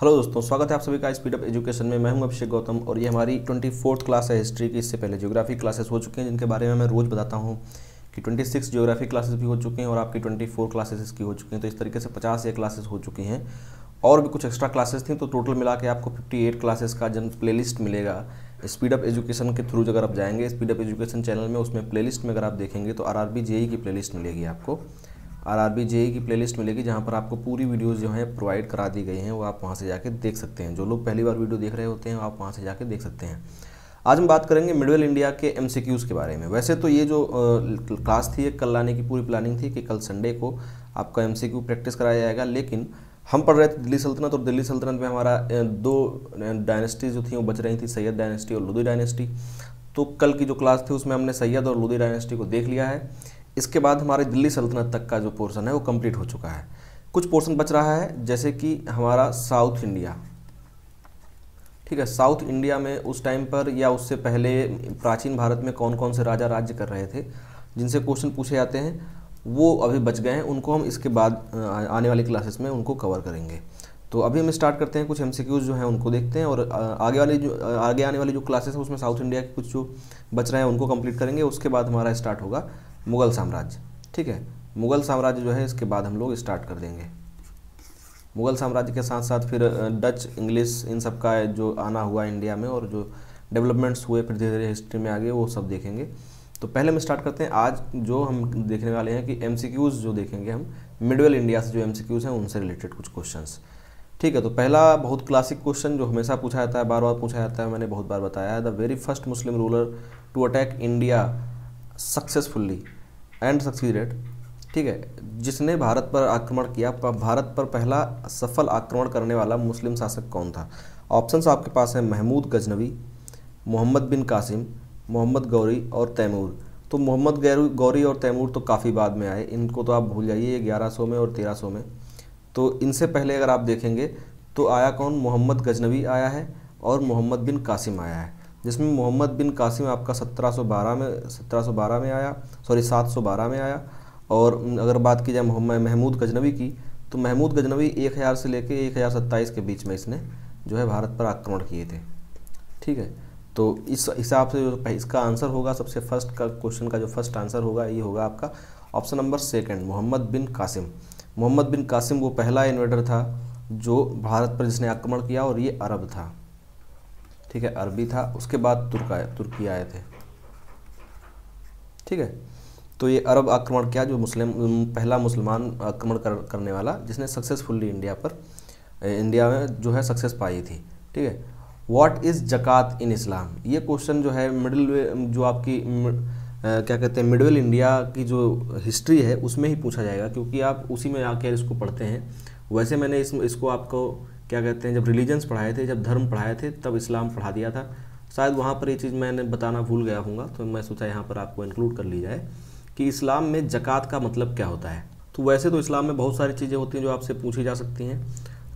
Hello दोस्तों, स्वागत है आप सभी का स्पीड अप एजुकेशन में। मैं हूं अभिषेक गौतम और ये हमारी 24th क्लास है हिस्ट्री की। इससे पहले ज्योग्राफी क्लासेस हो चुके हैं जिनके बारे में मैं रोज़ बताता हूं कि 26 ज्योग्राफी क्लासेस भी हो चुके हैं और आपकी 24 क्लासेस इसकी हो चुकी हैं। तो इस तरीके से 50 ये क्लासेस हो चुकी हैं और भी कुछ एक्स्ट्रा क्लासेस थी, तो टोटल मिला के आपको 58 क्लासेस का जन प्लेलिस्ट मिलेगा स्पीड अप एजुकेशन के थ्रू। अगर आप जाएंगे स्पीड अप एजुकेशन चैनल में, उसमें प्लेलिस्ट में अगर आप देखेंगे तो आरआरबी जेईई की प्लेलिस्ट मिलेगी आपको। आरआरबी जेईई की प्लेलिस्ट मिलेगी जहाँ पर आपको पूरी वीडियोस जो हैं प्रोवाइड करा दी गई हैं, वो आप वहाँ से जाके देख सकते हैं। जो लोग पहली बार वीडियो देख रहे होते हैं आप वहाँ से जाके देख सकते हैं। आज हम बात करेंगे मिडवेल इंडिया के एमसीक्यूज़ के बारे में। वैसे तो ये जो क्लास थी, कल लाने की पूरी प्लानिंग थी कि कल संडे को आपका एमसीक्यू प्रैक्टिस कराया जाएगा, लेकिन हम पढ़ रहे थे दिल्ली सल्तनत, और दिल्ली सल्तनत में हमारा दो डायनेस्टीज जो थी वो बच रही थी, सैयद डायनेस्टी और लोदी डायनेस्टी। तो कल की जो क्लास थी उसमें हमने सैयद और लोदी डायनेस्टी को देख लिया है। इसके बाद हमारी दिल्ली सल्तनत तक का जो पोर्शन है वो कंप्लीट हो चुका है। कुछ पोर्शन बच रहा है, जैसे कि हमारा साउथ इंडिया। ठीक है, साउथ इंडिया में उस टाइम पर या उससे पहले प्राचीन भारत में कौन कौन से राजा राज्य कर रहे थे, जिनसे क्वेश्चन पूछे जाते हैं, वो अभी बच गए हैं। उनको हम इसके बाद आने वाली क्लासेस में उनको कवर करेंगे। तो अभी हम स्टार्ट करते हैं, कुछ एमसीक्यूज जो हैं उनको देखते हैं, और आगे आने वाली जो क्लासेस है उसमें साउथ इंडिया के कुछ जो बच रहे हैं उनको कंप्लीट करेंगे। उसके बाद हमारा स्टार्ट होगा मुग़ल साम्राज्य। ठीक है, मुग़ल साम्राज्य जो है इसके बाद हम लोग स्टार्ट कर देंगे। मुग़ल साम्राज्य के साथ साथ फिर डच, इंग्लिश, इन सब का जो आना हुआ इंडिया में और जो डेवलपमेंट्स हुए फिर धीरे धीरे हिस्ट्री में आगे, वो सब देखेंगे। तो पहले हम स्टार्ट करते हैं। आज जो हम देखने वाले हैं कि एमसीक्यूज़ जो देखेंगे हम मिडवेल इंडिया से जो एमसीक्यूज़ हैं उनसे रिलेटेड कुछ क्वेश्चंस। ठीक है, तो पहला बहुत क्लासिक क्वेश्चन जो हमेशा पूछा जाता है, बार बार पूछा जाता है, मैंने बहुत बार बताया है। The very first Muslim ruler to attack India successfully and succeeded. ठीक है, जिसने भारत पर आक्रमण किया, भारत पर पहला सफल आक्रमण करने वाला मुस्लिम शासक कौन था? ऑप्शंस आपके पास है महमूद गजनवी, मोहम्मद बिन कासिम, मोहम्मद गौरी और तैमूर। तो मोहम्मद गौरी और तैमूर तो काफ़ी बाद में आए, इनको तो आप भूल जाइए, 1100 में और 1300 में। तो इनसे पहले अगर आप देखेंगे तो आया कौन? मोहम्मद गजनवी आया है और मोहम्मद बिन कासिम आया है, जिसमें मोहम्मद बिन कासिम आपका 1712 में आया, सॉरी 712 में आया। और अगर बात की जाए महमूद गजनवी की, तो महमूद गजनवी 1000 से लेकर 1027 के बीच में इसने जो है भारत पर आक्रमण किए थे। ठीक है, तो इस हिसाब से जो इसका आंसर होगा, सबसे फर्स्ट का क्वेश्चन का जो फर्स्ट आंसर होगा ये होगा आपका option number second, Mohammad bin Qasim. Mohammad bin Qasim वो पहला इन्वेडर था जो भारत पर जिसने आक्रमण किया, और ये अरब था। ठीक है, अरबी था। उसके बाद तुर्की आए थे। ठीक है, तो ये अरब आक्रमण किया, जो पहला मुसलमान आक्रमण करने वाला, जिसने सक्सेसफुली इंडिया में जो है सक्सेस पाई थी। ठीक है, व्हाट इज़ ज़कात इन इस्लाम? ये क्वेश्चन जो है जो आपकी क्या कहते हैं मिडवेल इंडिया की जो हिस्ट्री है उसमें ही पूछा जाएगा, क्योंकि आप उसी में आकर इसको पढ़ते हैं। वैसे मैंने इसको आपको क्या कहते हैं, जब रिलीजन्स पढ़ाए थे, जब धर्म पढ़ाए थे, तब इस्लाम पढ़ा दिया था। शायद वहाँ पर ये चीज़ मैंने बताना भूल गया हूँगा, तो मैं सोचा यहाँ पर आपको इंक्लूड कर ली जाए कि इस्लाम में ज़कात का मतलब क्या होता है। तो वैसे तो इस्लाम में बहुत सारी चीज़ें होती हैं जो आपसे पूछी जा सकती हैं,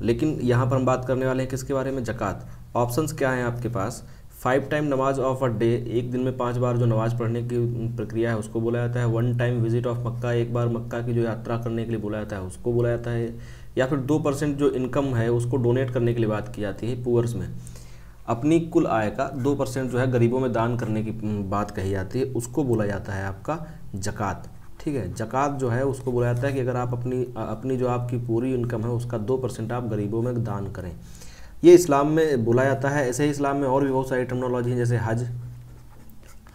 लेकिन यहाँ पर हम बात करने वाले हैं किसके बारे में? ज़कात। ऑप्शंस क्या हैं आपके पास? 5 टाइम नमाज ऑफ अ डे, एक दिन में 5 बार जो नमाज पढ़ने की प्रक्रिया है उसको बोला जाता है। 1 टाइम विजिट ऑफ मक्का, एक बार मक्का की जो यात्रा करने के लिए बोला जाता है उसको बोला जाता है। या फिर 2% जो इनकम है उसको डोनेट करने के लिए बात की जाती है पुअर्स में। अपनी कुल आय का 2% जो है गरीबों में दान करने की बात कही जाती है, उसको बोला जाता है आपका ज़कात। ठीक है, ज़कात जो है उसको बोला जाता है कि अगर आप अपनी जो आपकी पूरी इनकम है उसका 2% आप गरीबों में दान करें। ये इस्लाम में बोला जाता है। ऐसे ही इस्लाम में और भी बहुत सारी टर्मिनोलॉजी है, जैसे हज।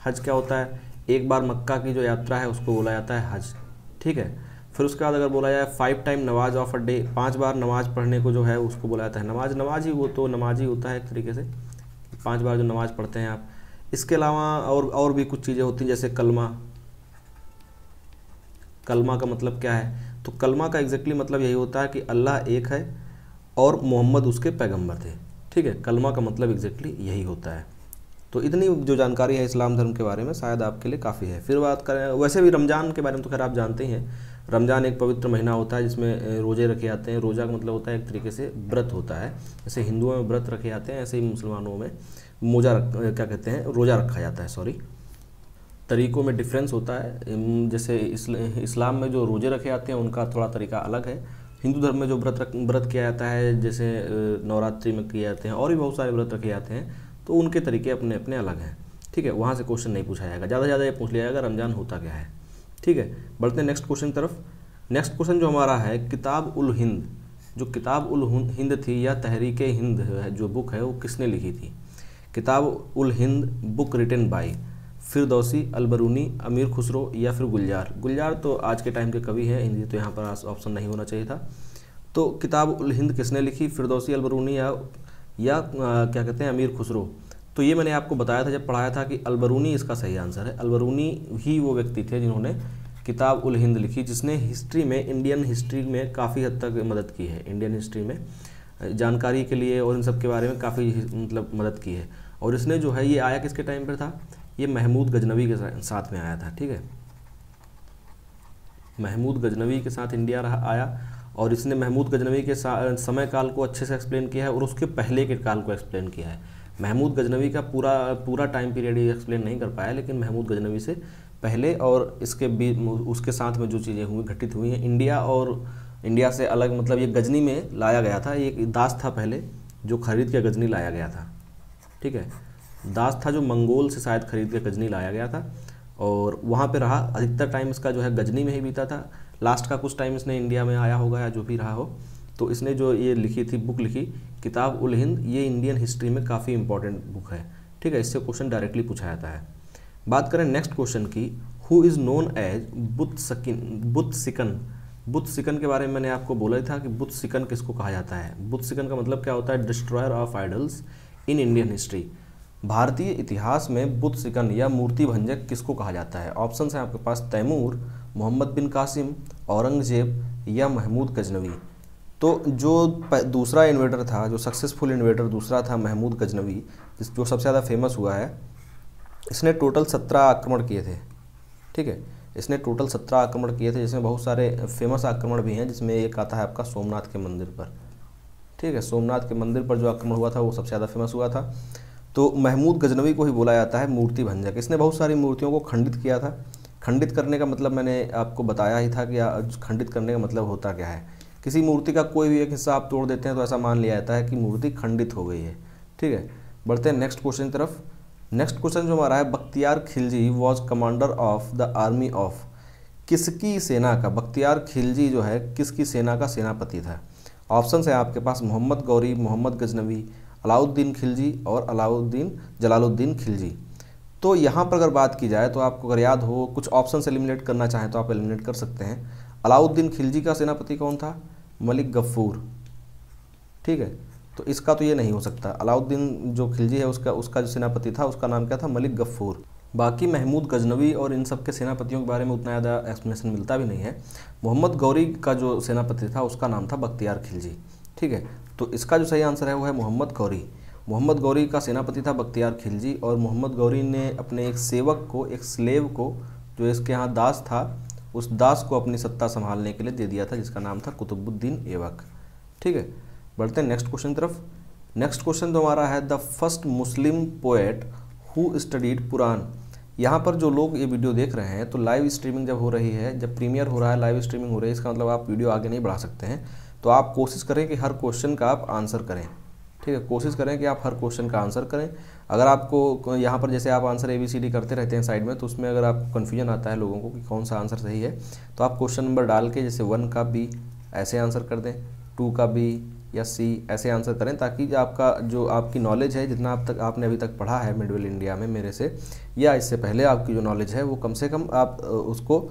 हज क्या होता है? एक बार मक्का की जो यात्रा है उसको बोला जाता है हज। ठीक है, फिर उसके बाद अगर बोला जाए 5 टाइम नमाज ऑफ अ डे, 5 बार नमाज पढ़ने को जो है उसको बोला जाता है नमाज ही, वो तो नमाज ही होता है एक तरीके से, 5 बार जो नमाज पढ़ते हैं आप। इसके अलावा और भी कुछ चीज़ें होती हैं, जैसे कलमा। कलमा का मतलब क्या है? तो कलमा का एग्जैक्टली मतलब यही होता है कि अल्लाह एक है और मोहम्मद उसके पैगंबर थे। ठीक है, कलमा का मतलब एग्जैक्टली यही होता है। तो इतनी जो जानकारी है इस्लाम धर्म के बारे में शायद आपके लिए काफ़ी है। फिर बात करें, वैसे भी रमज़ान के बारे में तो खैर आप जानते ही हैं। रमज़ान एक पवित्र महीना होता है जिसमें रोज़े रखे जाते हैं। रोज़ा का मतलब होता है एक तरीके से व्रत होता है। जैसे हिंदुओं में व्रत रखे जाते हैं, ऐसे ही मुसलमानों में क्या कहते हैं, रोज़ा रखा जाता है। सॉरी, तरीक़ों में डिफरेंस होता है। जैसे इस्लाम में जो रोज़े रखे जाते हैं उनका थोड़ा तरीका अलग है, हिंदू धर्म में जो व्रत किया जाता है, जैसे नवरात्रि में किए जाते हैं और भी बहुत सारे व्रत रखे जाते हैं, तो उनके तरीके अपने अपने अलग हैं। ठीक है, वहाँ से क्वेश्चन नहीं पूछा जाएगा, ज़्यादा से ज़्यादा ये पूछ लिया जाएगा रमज़ान होता क्या है। ठीक है, बढ़ते हैं नेक्स्ट क्वेश्चन की तरफ। नेक्स्ट क्वेश्चन जो हमारा है, किताब उल हिंद, जो किताब उल हिंद थी या तहरीक हिंद जो बुक है वो किसने लिखी थी? Kitab ul Hind book written by Firdausi, Alberuni, Amir Khusro या फिर गुलजार। गुलजार तो आज के टाइम के कवि हैं हिंदी, तो यहाँ पर ऑप्शन नहीं होना चाहिए था। तो किताब उल हिंद किसने लिखी? फिरदौसी, अलबरूनी या क्या कहते हैं अमीर खुसरो। तो ये मैंने आपको बताया था जब पढ़ाया था कि अलबरूनी इसका सही आंसर है। अलबरूनी ही वो व्यक्ति थे जिन्होंने किताब उल हिंद लिखी, जिसने हिस्ट्री में, इंडियन हिस्ट्री में काफ़ी हद तक मदद की है। इंडियन हिस्ट्री में जानकारी के लिए और इन सब के बारे में काफ़ी मतलब मदद की है। और इसने जो है ये आया किसके टाइम पर था? ये महमूद गजनवी के साथ में आया था। ठीक है, महमूद गजनवी के साथ इंडिया आया, और इसने महमूद गजनवी के समय काल को अच्छे से एक्सप्लेन किया है और उसके पहले के काल को एक्सप्लेन किया है। महमूद गजनवी का पूरा टाइम पीरियड ये एक्सप्लेन नहीं कर पाया, लेकिन महमूद गजनवी से पहले और इसके उसके साथ में जो चीज़ें हुई घटित हुई हैं, इंडिया से अलग, मतलब ये गजनी में लाया गया था। ये दास था पहले जो खरीद के गजनी लाया गया था। ठीक है, दास था जो मंगोल से शायद खरीद के गजनी लाया गया था और वहाँ पे रहा। अधिकतर टाइम इसका जो है गजनी में ही बीता था। लास्ट का कुछ टाइम इसने इंडिया में आया होगा या जो भी रहा हो। तो इसने जो ये लिखी थी, बुक लिखी किताब उल हिंद, ये इंडियन हिस्ट्री में काफ़ी इंपॉर्टेंट बुक है। ठीक है, इससे क्वेश्चन डायरेक्टली पूछा जाता है। बात करें नेक्स्ट क्वेश्चन की, हु इज़ नोन एज बुतसिकन के बारे में मैंने आपको बोला ही था कि बुतसिकन किसको कहा जाता है। बुतसिकन का मतलब क्या होता है? Destroyer of idols in Indian history. भारतीय इतिहास में बुतसिकन या मूर्ति भंजक किसको कहा जाता है? ऑप्शन है आपके पास, तैमूर, मोहम्मद बिन कासिम, औरंगजेब या महमूद गजनवी। तो जो दूसरा इन्वेडर था, जो सक्सेसफुल इन्वेडर दूसरा था महमूद गजनवी, जो सबसे ज़्यादा फेमस हुआ है, इसने टोटल 17 आक्रमण किए थे। ठीक है, इसने टोटल 17 आक्रमण किए थे, जिसमें बहुत सारे फेमस आक्रमण भी हैं, जिसमें एक आता है आपका सोमनाथ के मंदिर पर। ठीक है, सोमनाथ के मंदिर पर जो आक्रमण हुआ था वो सबसे ज़्यादा फेमस हुआ था। तो महमूद गजनवी को ही बोला जाता है मूर्ति भंजक। इसने बहुत सारी मूर्तियों को खंडित किया था। खंडित करने का मतलब मैंने आपको बताया ही था कि खंडित करने का मतलब होता क्या है। किसी मूर्ति का कोई भी एक हिस्सा आप तोड़ देते हैं तो ऐसा मान लिया जाता है कि मूर्ति खंडित हो गई है। ठीक है, बढ़ते हैं नेक्स्ट क्वेश्चन की तरफ। नेक्स्ट क्वेश्चन जो हमारा है, Bakhtiyar Khilji was commander of the army of, किसकी सेना का? बख्तियार खिलजी जो है किसकी सेना का सेनापति था? ऑप्शन है आपके पास, मोहम्मद गौरी, मोहम्मद गजनवी, अलाउद्दीन खिलजी और जलालुद्दीन खिलजी। तो यहाँ पर अगर बात की जाए तो आपको अगर याद हो, कुछ ऑप्शन से एलिमिनेट करना चाहें तो आप एलिमिनेट कर सकते हैं। अलाउद्दीन खिलजी का सेनापति कौन था? मलिक गफ्फूर। ठीक है, तो इसका तो ये नहीं हो सकता। अलाउद्दीन जो खिलजी है उसका जो सेनापति था उसका नाम क्या था? मलिक गफ्फूर। बाकी महमूद गजनवी और इन सब के सेनापतियों के बारे में उतना ज़्यादा एक्सप्लेनेशन मिलता भी नहीं है। मोहम्मद गौरी का जो सेनापति था उसका नाम था बख्तियार खिलजी। ठीक है, तो इसका जो सही आंसर है वो है मोहम्मद गौरी। मोहम्मद गौरी का सेनापति था बख्तियार खिलजी, और मोहम्मद गौरी ने अपने एक सेवक को, एक स्लेव को, जो इसके यहाँ दास था, उस दास को अपनी सत्ता संभालने के लिए दे दिया था, जिसका नाम था कुतुबुद्दीन ऐबक। ठीक है, बढ़ते हैं नेक्स्ट क्वेश्चन तरफ। नेक्स्ट क्वेश्चन जो हमारा है, the first Muslim poet who studied Quran. यहाँ पर जो लोग ये वीडियो देख रहे हैं, तो लाइव स्ट्रीमिंग जब हो रही है, जब प्रीमियर हो रहा है, लाइव स्ट्रीमिंग हो रही है, इसका मतलब आप वीडियो आगे नहीं बढ़ा सकते हैं। तो आप कोशिश करें कि हर क्वेश्चन का आप आंसर करें। ठीक है, कोशिश करें कि आप हर क्वेश्चन का आंसर करें। अगर आपको यहाँ पर जैसे आप आंसर ABCD करते रहते हैं साइड में, तो उसमें अगर आपको कन्फ्यूजन आता है लोगों को कि कौन सा आंसर सही है, तो आप क्वेश्चन नंबर डाल के जैसे 1 का B ऐसे आंसर कर दें, 2 का B या C ऐसे आंसर करें, ताकि आपका जो आपकी नॉलेज है, जितना आपने अभी तक पढ़ा है मिडवेल इंडिया में मेरे से या इससे पहले, आपकी जो नॉलेज है वो कम से कम आप उसको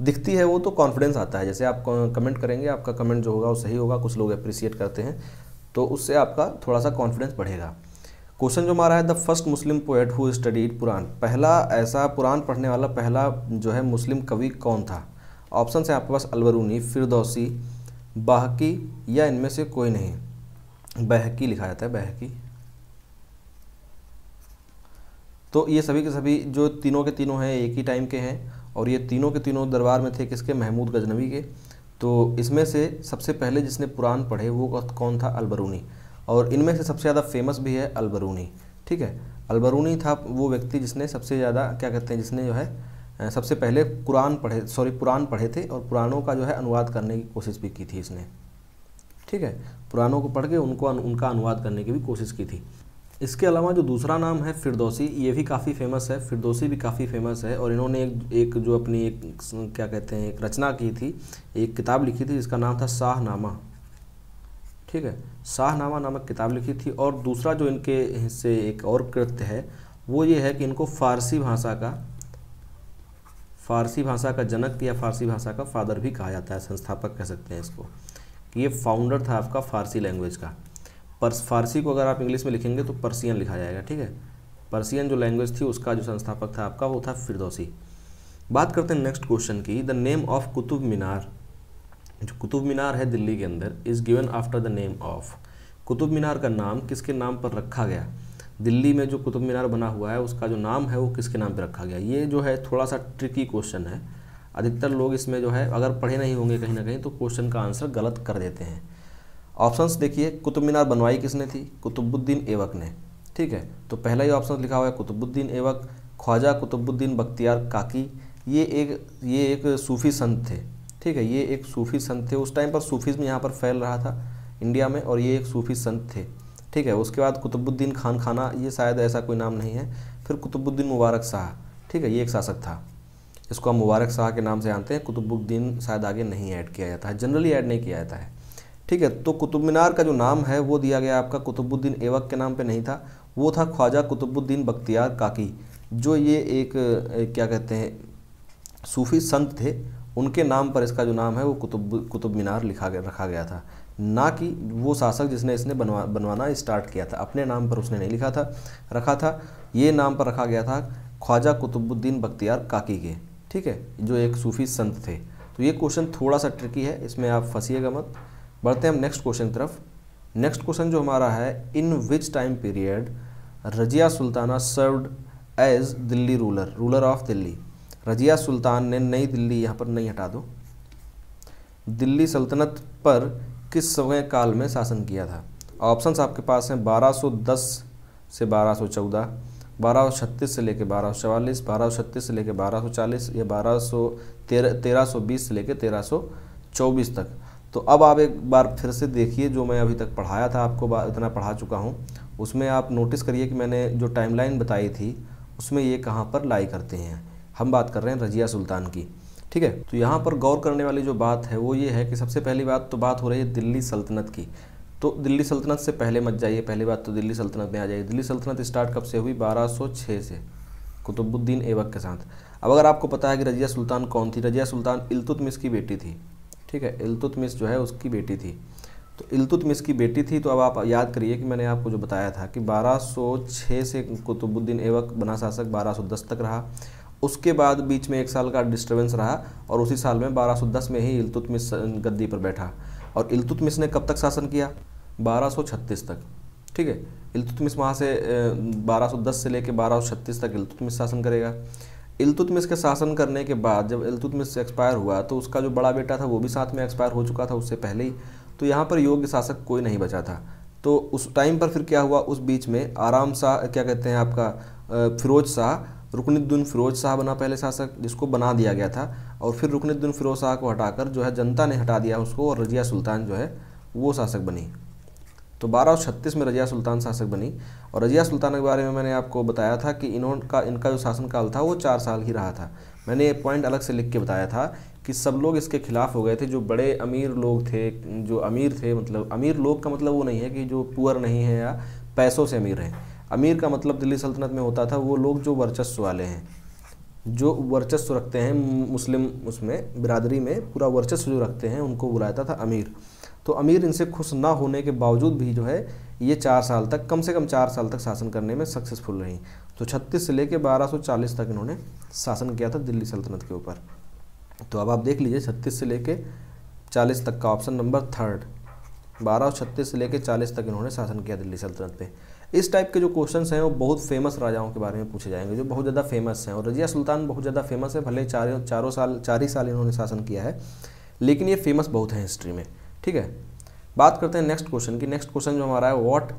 दिखती है, वो तो कॉन्फिडेंस आता है। जैसे आप कमेंट करेंगे, आपका कमेंट जो होगा वो सही होगा, कुछ लोग अप्रिशिएट करते हैं, तो उससे आपका थोड़ा सा कॉन्फिडेंस बढ़ेगा। क्वेश्चन जो हमारा है, the first Muslim poet who studied Quran. पहला ऐसा कुरान पढ़ने वाला पहला जो है मुस्लिम कवि कौन था? ऑप्शन है आपके पास, अलबरूनी, फिरदौसी, बाहकी या इनमें से कोई नहीं। बहकी लिखा जाता है, बहकी। तो ये सभी के सभी जो तीनों के तीनों हैं एक ही टाइम के हैं, और ये तीनों के तीनों दरबार में थे किसके? महमूद गजनवी के। तो इसमें से सबसे पहले जिसने कुरान पढ़े वो कौन था? अलबरूनी। और इनमें से सबसे ज़्यादा फेमस भी है अलबरूनी। ठीक है, अलबरूनी था वो व्यक्ति जिसने सबसे ज़्यादा क्या कहते हैं, जिसने जो है सबसे पहले पुराण पढ़े थे, और पुराणों का जो है अनुवाद करने की कोशिश भी की थी इसने। ठीक है, पुराणों को पढ़ के उनका अनुवाद करने की भी कोशिश की थी। इसके अलावा जो दूसरा नाम है फिरदौसी, ये भी काफ़ी फेमस है, फिरदौसी भी काफ़ी फेमस है। और इन्होंने एक जो अपनी एक क्या कहते हैं एक रचना की थी, एक किताब लिखी थी जिसका नाम था शाहनामा। ठीक है, शाहनामा नामक किताब लिखी थी। और दूसरा जो इनके हिस्से एक और कृत्य है वो ये है कि इनको फारसी भाषा का जनक या फारसी भाषा का फादर भी कहा जाता है, संस्थापक कह सकते हैं इसको, कि ये फाउंडर था आपका फारसी लैंग्वेज का। फारसी को अगर आप इंग्लिश में लिखेंगे तो पर्सियन लिखा जाएगा। ठीक है, पर्सियन जो लैंग्वेज थी उसका जो संस्थापक था आपका वो था फिरदौसी। बात करते हैं नेक्स्ट क्वेश्चन की। The name of Qutub Minar, जो कुतुब मीनार है दिल्ली के अंदर, is given after the name of. Qutub Minar का नाम किसके नाम पर रखा गया? दिल्ली में जो कुतुब मीनार बना हुआ है उसका जो नाम है वो किसके नाम पर रखा गया? ये जो है थोड़ा सा ट्रिकी क्वेश्चन है। अधिकतर लोग इसमें जो है अगर पढ़े नहीं होंगे कहीं ना कहीं तो क्वेश्चन का आंसर गलत कर देते हैं। ऑप्शंस देखिए, कुतुब मीनार बनवाई किसने थी? कुतुबुद्दीन ऐबक ने। ठीक है, तो पहला ही ऑप्शन लिखा हुआ है कुतुबुद्दीन ऐबक। ख्वाजा कुतुबुद्दीन बख्तियार काकी, ये एक सूफ़ी संत थे। ठीक है, ये एक सूफ़ी संत थे। उस टाइम पर सूफीज़्म यहाँ पर फैल रहा था इंडिया में, और ये एक सूफ़ी संत थे। ठीक है, उसके बाद कुतुबुद्दीन खान खाना, ये शायद ऐसा कोई नाम नहीं है। फिर कुतुबुद्दीन मुबारक शाह, ठीक है, ये एक शासक था, इसको हम मुबारक शाह के नाम से जानते हैं। कुतुबुद्दीन शायद आगे नहीं ऐड किया जाता है, जनरली ऐड नहीं किया जाता है। ठीक है, तो कुतुब मीनार का जो नाम है वो दिया गया आपका कुतुबुद्दीन ऐबक के नाम पे नहीं था, वो था ख्वाजा कुतुबुद्दीन बख्तियार काकी, जो ये एक क्या कहते हैं सूफ़ी संत थे। उनके नाम पर इसका जो नाम है वो कुतुब मीनार रखा गया था, ना कि वो शासक जिसने इसने बनवाना स्टार्ट किया था। अपने नाम पर उसने नहीं रखा था, ये नाम पर रखा गया था ख्वाजा कुतुबुद्दीन बख्तियार काकी के। ठीक है, जो एक सूफ़ी संत थे। तो ये क्वेश्चन थोड़ा सा ट्रिकी है, इसमें आप फंसिएगा मत। बढ़ते हैं हम नेक्स्ट क्वेश्चन की तरफ। नेक्स्ट क्वेश्चन जो हमारा है, in which time period Razia Sultana served as Delhi ruler of Delhi. Razia Sultan ने नई दिल्ली, यहाँ पर नहीं हटा दो, दिल्ली सल्तनत पर किस समय काल में शासन किया था? ऑप्शंस आपके पास हैं 1210 से 1214, 1236 से लेकर 1244, 1236 से लेकर 1240 या 1320 से लेकर 1324 तक। तो अब आप एक बार फिर से देखिए, जो मैं अभी तक पढ़ाया था आपको, इतना पढ़ा चुका हूँ, उसमें आप नोटिस करिए कि मैंने जो टाइमलाइन बताई थी उसमें ये कहाँ पर लाई करते हैं। हम बात कर रहे हैं रजिया सुल्तान की। ठीक है, तो यहाँ पर गौर करने वाली जो बात है वो ये है कि सबसे पहली बात तो बात हो रही है दिल्ली सल्तनत की। तो दिल्ली सल्तनत से पहले मत जाइए, पहली बात तो दिल्ली सल्तनत में आ जाइए। दिल्ली सल्तनत स्टार्ट कब से हुई? 1206 से, कुतुबुद्दीन ऐबक के साथ। अब अगर आपको पता है कि रजिया सुल्तान कौन थी, रजिया सुल्तान इल्तुतमिश की बेटी थी। ठीक है, इल्तुतमिश जो है उसकी बेटी थी। तो इल्तुतमिश की बेटी थी, तो अब आप याद करिए कि मैंने आपको जो बताया था कि 1206 से कुतुबुद्दीन ऐबक बना शासक, 1210 तक रहा। उसके बाद बीच में एक साल का डिस्टर्बेंस रहा, और उसी साल में 1210 में ही इल्तुतमिश गद्दी पर बैठा। और इल्तुतमिश ने कब तक शासन किया? 1236 तक। ठीक है, इल्तुतमिश वहाँ से 1210 से लेकर 1236 तक इल्तुतमिश शासन करेगा। इल्तुतमिश के शासन करने के बाद जब इल्तुतमिश एक्सपायर हुआ तो उसका जो बड़ा बेटा था वो भी साथ में एक्सपायर हो चुका था उससे पहले ही। तो यहाँ पर योग्य शासक कोई नहीं बचा था। तो उस टाइम पर फिर क्या हुआ, उस बीच में आराम शाह, क्या कहते हैं आपका फिरोज शाह, रुकनुद्दीन फिरोज शाह बना पहले शासक, जिसको बना दिया गया था। और फिर रुकनुद्दीन फिरोज शाह को हटाकर जो है जनता ने हटा दिया उसको, और रजिया सुल्तान जो है वो शासक बनी। तो 1236 में रजिया सुल्तान शासक बनी। और रजिया सुल्तान के बारे में मैंने आपको बताया था कि इनका जो शासनकाल था वो 4 साल ही रहा था। मैंने ये पॉइंट अलग से लिख के बताया था कि सब लोग इसके खिलाफ हो गए थे। जो बड़े अमीर लोग थे, जो अमीर थे, मतलब अमीर लोग का मतलब वो नहीं है कि जो पुअर नहीं है या पैसों से अमीर हैं। अमीर का मतलब दिल्ली सल्तनत में होता था वो लोग जो वर्चस्व वाले हैं, जो वर्चस्व रखते हैं मुस्लिम उसमें बिरादरी में, पूरा वर्चस्व जो रखते हैं उनको बुलाता था अमीर। तो अमीर इनसे खुश ना होने के बावजूद भी जो है ये 4 साल तक, कम से कम 4 साल तक शासन करने में सक्सेसफुल रही। तो 36 से लेकर 1240 तक इन्होंने शासन किया था दिल्ली सल्तनत के ऊपर। तो अब आप देख लीजिए 36 से लेकर 40 तक का ऑप्शन नंबर 3, 1236 से लेकर 40 तक इन्होंने शासन किया दिल्ली सल्तनत पे। इस टाइप के जो क्वेश्चंस हैं वो बहुत फेमस राजाओं के बारे में पूछे जाएंगे, जो बहुत ज़्यादा फेमस हैं। और रजिया सुल्तान बहुत ज़्यादा फेमस है, भले 4 ही साल इन्होंने शासन किया है, लेकिन ये फेमस बहुत है हिस्ट्री में। ठीक है, बात करते हैं नेक्स्ट क्वेश्चन की। नेक्स्ट क्वेश्चन जो हमारा है, what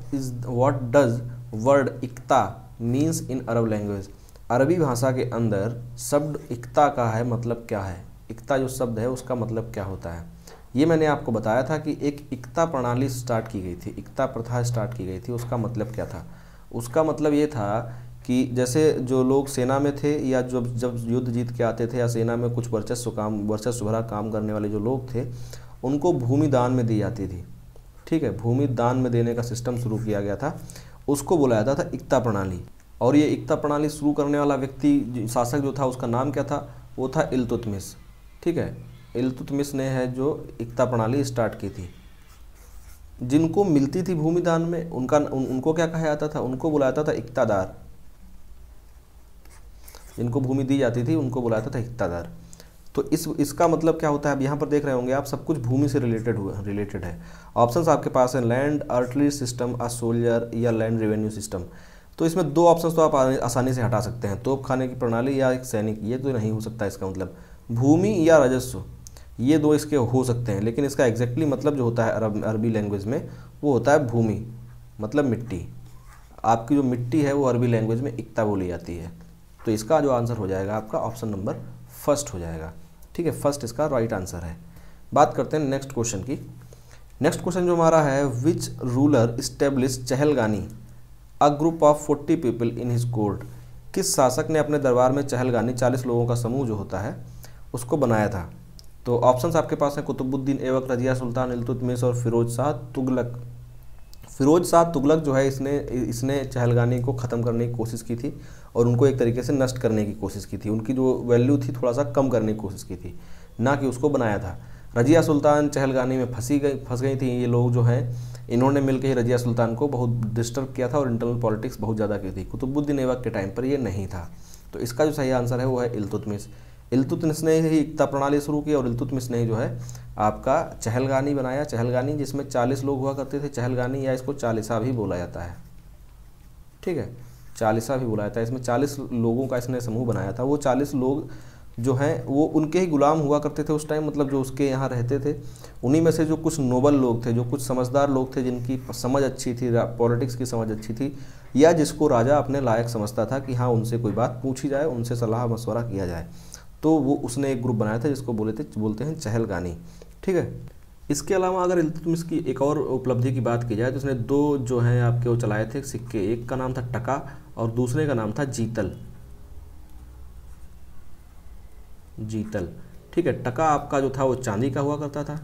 does word iqta means in Arab language. Arabi भाषा के अंदर शब्द इक्ता का है मतलब क्या है? इक्ता जो शब्द है उसका मतलब क्या होता है? ये मैंने आपको बताया था कि एक इक्ता प्रणाली स्टार्ट की गई थी, इक्ता प्रथा स्टार्ट की गई थी। उसका मतलब क्या था? उसका मतलब ये था कि जैसे जो लोग सेना में थे या जब जब युद्ध जीत के आते थे या सेना में कुछ वर्चस्व भरा काम करने वाले जो लोग थे, उनको भूमि दान में दी जाती थी। ठीक है, भूमि दान में देने का सिस्टम शुरू किया गया था, उसको बुलाया जाता था इक्ता प्रणाली। और ये इक्ता प्रणाली शुरू करने वाला व्यक्ति, शासक जो था, उसका नाम क्या था? वो था इल्तुतमिश। ठीक है, इल्तुतमिश ने है जो इक्ता प्रणाली स्टार्ट की थी। जिनको मिलती थी भूमि दान में उनको क्या कहा जाता था? उनको बुलाया जाता था इक्तादार। जिनको भूमि दी जाती थी उनको बुलाया जाता था इक्तादार। तो इसका मतलब क्या होता है? अब यहाँ पर देख रहे होंगे आप, सब कुछ भूमि से रिलेटेड है। ऑप्शंस आपके पास है land artillery system, a soldier या लैंड रेवेन्यू सिस्टम। तो इसमें दो ऑप्शंस तो आप आसानी से हटा सकते हैं, तोप खाने की प्रणाली या एक सैनिक। ये तो नहीं हो सकता। इसका मतलब भूमि या राजस्व, ये दो इसके हो सकते हैं, लेकिन इसका एग्जैक्टली मतलब जो होता है अरबी लैंग्वेज में, वो होता है भूमि, मतलब मिट्टी। आपकी जो मिट्टी है वो अरबी लैंग्वेज में इक्ता बोली जाती है। तो इसका जो आंसर हो जाएगा आपका ऑप्शन नंबर फर्स्ट हो जाएगा। ठीक है, फर्स्ट इसका राइट आंसर है। बात करते हैं नेक्स्ट क्वेश्चन की। नेक्स्ट क्वेश्चन जो हमारा है, which ruler establish Chahalgani a group of 40 people in his court. किस शासक ने अपने दरबार में चहलगानी 40 लोगों का समूह जो होता है उसको बनाया था? तो ऑप्शंस आपके पास हैं कुतुबुद्दीन ऐबक, रजिया सुल्तान, इल्तुतमिश और फिरोज शाह तुगलक। फिरोज शाह तुगलक जो है, इसने चहलगानी को ख़त्म करने की कोशिश की थी और उनको एक तरीके से नष्ट करने की कोशिश की थी। उनकी जो वैल्यू थी थोड़ा सा कम करने की कोशिश की थी, ना कि उसको बनाया था। रजिया सुल्तान चहलगानी में फंस गई थी। ये लोग जो हैं, इन्होंने मिलकर ही रजिया सुल्तान को बहुत डिस्टर्ब किया था और इंटरनल पॉलिटिक्स बहुत ज़्यादा की थी। कुतुबुद्दीन ऐबक के टाइम पर ये नहीं था। तो इसका जो सही आंसर है वो है इल्तुतमिश। इल्तुतमिश ने ही इक्ता प्रणाली शुरू की और इल्तुतमिश ने जो है आपका चहलगानी बनाया। चहलगानी जिसमें 40 लोग हुआ करते थे। चहलगानी या इसको चालीसा भी बोला जाता है। ठीक है, चालीसा भी बोला जाता है। इसमें 40 लोगों का इसने समूह बनाया था। वो 40 लोग जो हैं वो उनके ही गुलाम हुआ करते थे उस टाइम, मतलब जो उसके यहाँ रहते थे। उन्हीं में से जो कुछ नोबल लोग थे, जो कुछ समझदार लोग थे, जिनकी समझ अच्छी थी, पॉलिटिक्स की समझ अच्छी थी, या जिसको राजा अपने लायक समझता था कि हाँ उनसे कोई बात पूछी जाए, उनसे सलाह मशवरा किया जाए, तो वो उसने एक ग्रुप बनाया था जिसको बोलते हैं चहलगानी। ठीक है, इसके अलावा अगर इल्तुतमिश की एक और उपलब्धि की बात की जाए तो उसने दो जो हैं आपके वो चलाए थे सिक्के। एक का नाम था टका और दूसरे का नाम था जीतल। ठीक है, टका आपका जो था वो चांदी का हुआ करता था,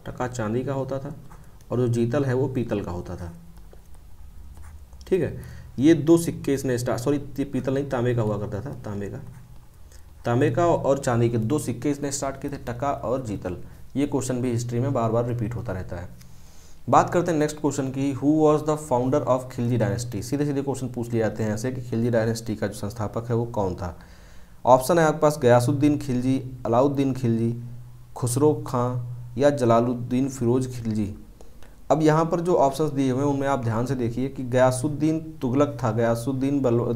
टका चांदी का होता था, और जो जीतल है वो पीतल का होता था। ठीक है, ये दो सिक्के इसने पीतल नहीं, तांबे का हुआ करता था। तांबे का और चांदी के दो सिक्के इसने स्टार्ट किए थे, टका और जीतल। ये क्वेश्चन भी हिस्ट्री में बार बार रिपीट होता रहता है। बात करते हैं नेक्स्ट क्वेश्चन की, who was the founder of Khilji dynasty. सीधे सीधे क्वेश्चन पूछ लिए जाते हैं ऐसे कि खिलजी डायनेस्टी का जो संस्थापक है वो कौन था। ऑप्शन है आपके पास गयासुद्दीन खिलजी, अलाउद्दीन खिलजी, खुसरो खां या जलालुद्दीन फिरोज खिलजी। अब यहाँ पर जो ऑप्शंस दिए हुए हैं उनमें आप ध्यान से देखिए कि गयासुद्दीन तुगलक था,